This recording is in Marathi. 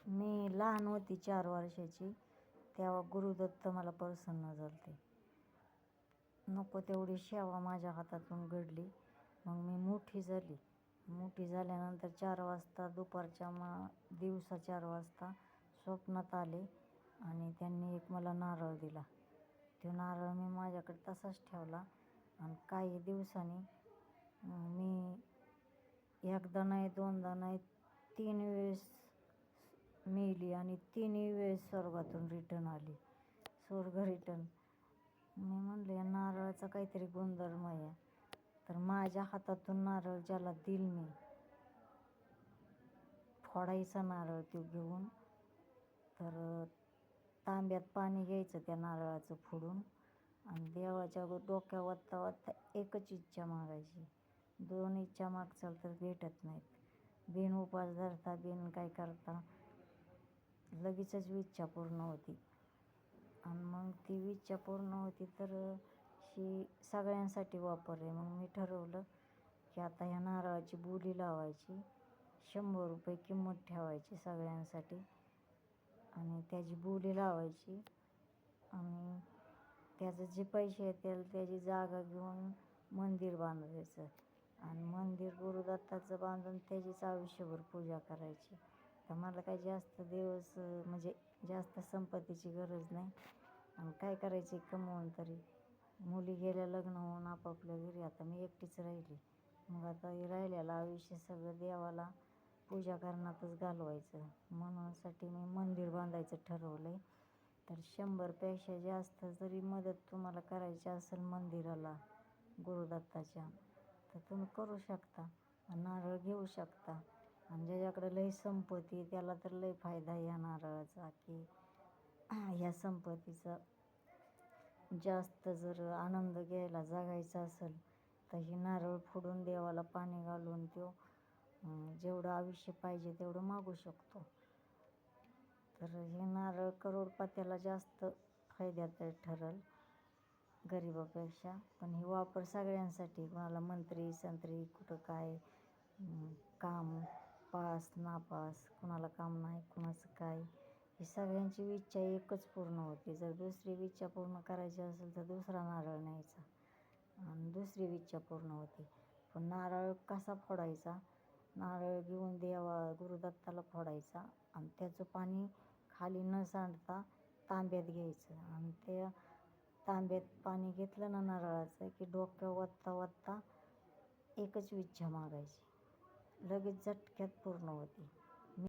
मी लहान होती 4 वर्षाची, तेव्हा गुरुदत्त मला प्रसन्न झालते. नको तेवढी सेवा माझ्या हातातून घडली. मग मी मोठी झाली. मोठी झाल्यानंतर 4 वाजता दुपारच्या दिवसा 4 वाजता स्वप्नात आले आणि त्यांनी एक मला नारळ दिला. तो नारळ मी माझ्याकडे तसाच ठेवला आणि काही दिवसांनी मी एकदा नाही, दोनदा नाही, 3 वेळेस मेली आणि 3ही वेळेस स्वर्गातून रिटर्न आली. स्वर्ग रिटर्न. मी म्हणले या नारळाचा काहीतरी गुणधर्म आहे. तर माझ्या हातातून नारळ ज्याला देईल मी, फोडायचा नारळ तो घेऊन, तर तांब्यात पाणी घ्यायचं त्या नारळाचं फोडून आणि देवाच्या डोक्यावर वाजता वाजता एकच इच्छा मागायची. 2 इच्छा मागचाल तर भेटत नाहीत. बिन उपास धरता, बिन काय करता लगेचच इच्छा पूर्ण होती. आणि मग ती इच्छा पूर्ण होती तर ही सगळ्यांसाठी वापर आहे. मग मी ठरवलं की आता ह्या नारळाची बोली लावायची, 100 रुपये किंमत ठेवायची सगळ्यांसाठी आणि त्याची बोली लावायची आणि त्याचे जे पैसे येतील त्याची जागा घेऊन मंदिर बांधायचं आणि मंदिर गुरुदत्ताचं बांधून त्याचीच आयुष्यभर पूजा करायची. तर मला काही जास्त दिवस म्हणजे जास्त संपत्तीची गरज नाही आणि काय करायची कमवून तरी. मुली गेल्या लग्न होऊन आपापल्या घरी, आता मी एकटीच राहिली. मग आता हे राहिलेलं आयुष्य सगळं देवाला पूजा करण्यातच घालवायचं. म्हणूनसाठी मी मंदिर बांधायचं ठरवलं आहे. तर 100पेक्षा जास्त जरी मदत तुम्हाला करायची असेल मंदिराला गुरुदत्ताच्या, तर तुम्ही करू शकता. नारळ घेऊ शकता. आणि ज्याच्याकडे लई संपत्ती त्याला तर लई फायदा आहे या नारळाचा, की ह्या संपत्तीचा जास्त जर आनंद घ्यायला जगायचा असेल तर ही नारळ फोडून देवाला पाणी घालून तो जेवढं आयुष्य पाहिजे तेवढं मागू शकतो. तर हे नारळ करोडपत्याला जास्त फायद्यात ठरेल गरिबापेक्षा. पण हे वापर सगळ्यांसाठी, कोणाला मंत्री संत्री, कुठं काय काम, पास नापास, कुणाला काम नाही, कुणाचं काय, ही सगळ्यांची इच्छा एकच पूर्ण होते. जर दुसरी इच्छा पूर्ण करायची असेल तर दुसरा नारळ न्यायचा आणि दुसरी इच्छा पूर्ण होते. पण नारळ कसा फोडायचा? नारळ घेऊन गुरुदत्ताला फोडायचा आणि त्याचं पाणी खाली न सांडता तांब्यात घ्यायचं आणि त्या तांब्यात पाणी घेतलं ना नारळाचं, की डोक्यावर ओतता ओतता एकच इच्छा मागायची. लगेच झटक्यात पूर्ण होती.